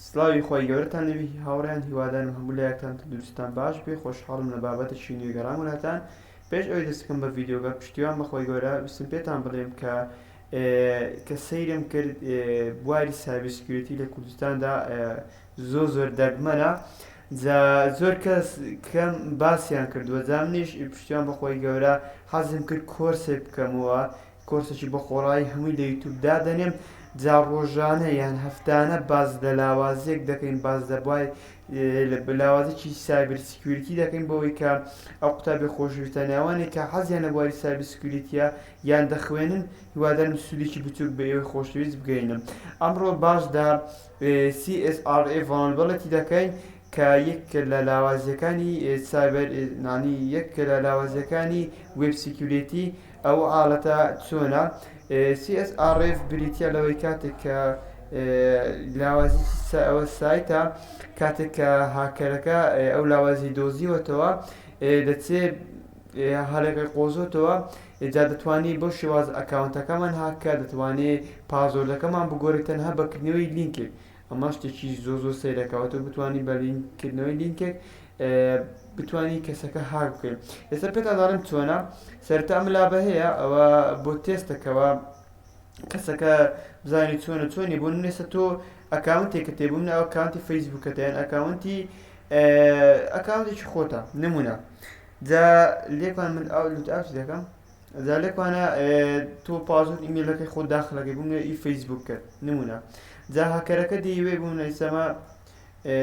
سلاوی خۆی گەورەتان لەوی هاوڕێیان هیوادارم هەموو لایەکتان تەندروستان باش بێ خۆشحاڵم لە بابەتێکی نوێگەڕان وڵاتان پێش ئەوەی دەستکەم بە ڤیدیۆگە پشتیوان بەخۆی گەورە ویستم پێتان بڵێم کە سەیرم کرد بواری سایبەر سکیۆریتی لە کوردستاندا زۆر دەگمەنە زۆر کەس کەم باسییان کردووە جامنیش پشتیوان بەخۆی گەورە حەزم کرد کۆرسێک بکەمەوە کۆرسێکی بە خۆڕایی هەمووی لە یوتیوبدا دەنێم جا ڕۆژانە یان هەفتانە باز لە لاوازێک دەکەین باز دەبوای لە لاوازێکی سایبەر سکیۆریتی دەکەین بەوەی کە ئەو قوتابی خۆشەویستە ناوانێک کە حەزیان لە بواری سایبەر سکیۆریتیە یان دەخوێنن هیوادارم سوودێکی بچووک بە ئێوەی خۆشەویست بگەینم ئەمڕۆ باشدا CSRA vulnerability دەکەین کە یەک لە لاوازیەکانی سایبەر نانی یەک لە لاوازیەکانی وێب سکیۆریتی ئەو حاڵەتە چۆنە CSRA بریتە لەوەی کاتێک کە لاوازی ئەوە سایتە کاتێک کە هاکەرەکە ئەو لاوازی دۆزیوەتەوە دەچێت هەڵێکی قۆزۆتەوە جا دەتوانێت بۆ شێواز ئەکاونتەکەمان هاکە دەتوانێت پازۆردەکەمان بگۆڕێت تەنها بەکردنەوەی لینکێک ئەمە شتێکی زۆر سەیرەکەوەتە بتوانانی بە لینکردنەوەی لینکێک بتوانانی کەسەکە هاک بکەین ئێستا پێت ئەداڵم چۆنە سەرتا ئەم لابە هەیە ئەوە بۆ تێستەکەەوە کەسەکە بزانانی چۆنی بۆ نێستا تۆ ئەکاونتێکە تێبووم ناو ئەکاونتی فەیسبووکەتیان ئەکاونتێکی خۆتە نمونە جا لێکوان من ئاوتی دەکەم جا لێکوانە تۆ پازۆر ئیمێلەکەی خۆ داخلەکەی بووم ئی فەیسبووک کرد نمونە جا هاکەرەکە دەیەوێ بوون ئەیسەما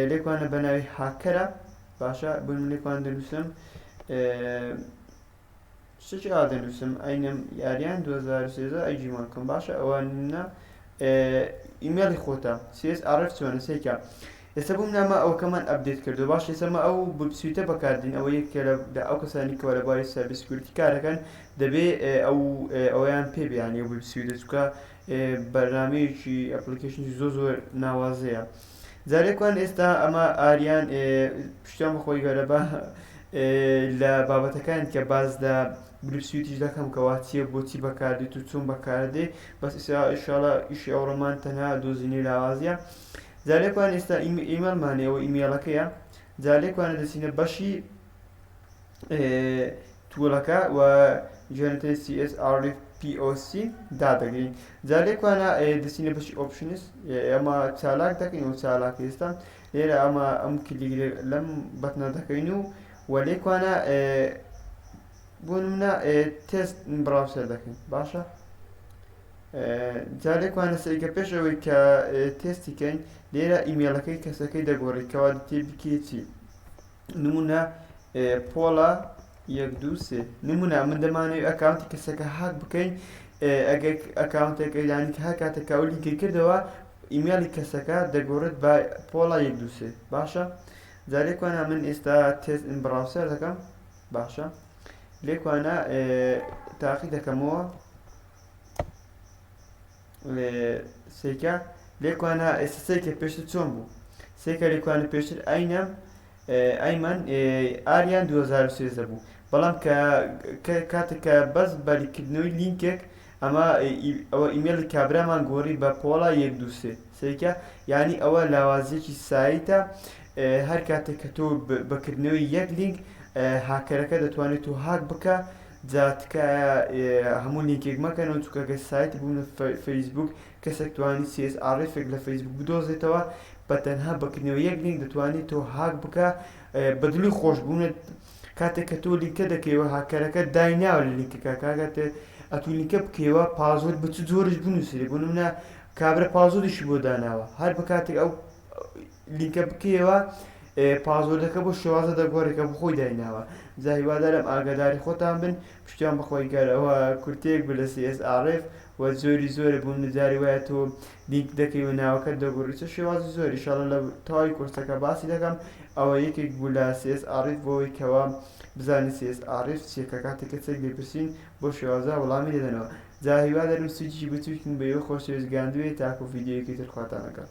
لێکوانە بە ناوی هاکەرە باشە بوون لێکوان دەنووسم شتێکی دەنووسم ئەینەم یاریان 2013 ئەیجیمانکەم باشە ئەوانە ئیمێڵی خۆتە CSRF چۆنە سێکە ئێستا بووم نامە ئەوکەمان ئەپدێت کردو باش ئێسەمە ئەو بسویتە بەکاردین ئەوە یەکێ لە ئەو کەسانی کەوە لە بواری سایبەر سکیۆریتی کارەکەن دەبێ ئەویان پێ بیانی ئەو بسویتە چونکە بەرنامەیەکی ئەپلیکیشنی زۆر ناوازەیە جارێکوان ئێستا ئەمە ئاریان پشتیان بەخۆی گەورە بە لە بابەتەکان کە بازدا گروپسویتیش دەکەم کەوا چیە بۆچی بەکاردێت و چۆن بەکاردێ بەس ئیشاڵە ئیشی ئەوڕۆمان تەنها دۆزینی لاوازیە جارێکوان ئێستا ئیمێلمانەوە ئیمێلەکەیە جارێکوانە دەچینە بەشی تۆڵەکە و ژێنێتە CSRF POC دادەگەین جارێکوانە دەچینە بەشی ئۆپشنس ئەمە چالاک دەکەین و چالاک ئێستا لێرە ئەمە ئەم کلیک لەم بەتنە دەکەین و لێکوانە بۆ نمونە تێست براوسەر دەکەین باشە جارێکوانە سەریکە پێش ئەوەی کە تێستیکەین لێرە ئیمێلەکەی کەسەکەی دەگۆڕێت کەوا دەتێ بکێت چی نمونە پۆڵە 123 نمونە من دەمانەوێت ئەکاونتی کەسەکە هاک بکەین ئەگەر ئەکاونتێکە یانی کە کاتێکە ئەو لینکەی کردەوە ئیمێلی کەسەکە دەگۆڕێت بە پۆڵە 123 باشە جارێکوانە من ئێستا تێست براوسەر دەکەم باشە لێکوانە تاقی دەکەمەوە سێکە لێکوانە ئێستا سێکە پێشتر چۆن بوو سێکە لێکوانە پێشتر ئەیمان ئاریان 2013 بوو بەڵام کاتێککە بەس بەریکردنەوەی لینکێک ئەمە ئەوە ئیمێلی کابرامان گۆڕی بە پۆڵە 123 سێکە یعنی ئەوە لاوازیەکی سایتە هەر کاتێک کە تۆ بەکردنەوەی یەک لینک هاکەرەکە دەتوانێت تۆ هاک بکە جاتکە هەموو لینکێک مەکەنەوە چونکە سایت بوونە فەیسبوک کەسێک توانی CSRFێک لە فەیسبوک بدۆزێتەوە بە تەنها بەکردنەوە یەک لینک دەتوانێت تۆ هاک بکە بەدڵی خۆش بوونێت کاتێک کە تۆ لینکە دەکەیەوە هاکەرەکە دایناوە لە لینکەکە کاگاتێ ئەتو لینکە بکەیەوە پازۆر بچ زۆرش بنووسێ بۆ نمونە کابرا پازۆریشی بۆ داناوە هەر بە کاتێک ئەو لینکە بکەیەوە پازۆردەکە بۆ شێوازە دەگۆڕێکە بۆ خۆی دایناوە جا هیوادارم ئاگاداری خۆتان بن پشتیان بەخۆی گەرەوە کورتێک بە لە CSRF و زۆرە بوون جاری وایە تۆ لینک دەکەی و ناوەکەت دەگۆڕی چە شێوازی زۆر ئیشاڵە لە تەواوی کورسەکە باسی دەکەم ئەوە یەکێک بوو لە CSRF بۆەوەی کەوا بزانانی CSRF چیەکە کاتێکە چەک لێپرسین بۆ شێوازە وەڵامی دەدەنەوە جا هیوادارم سوودێکی بچووکن بە ئێوە خۆشەویست گاندوێ تاکو ڤیدیۆیەکی تر خواتان لەگەڵ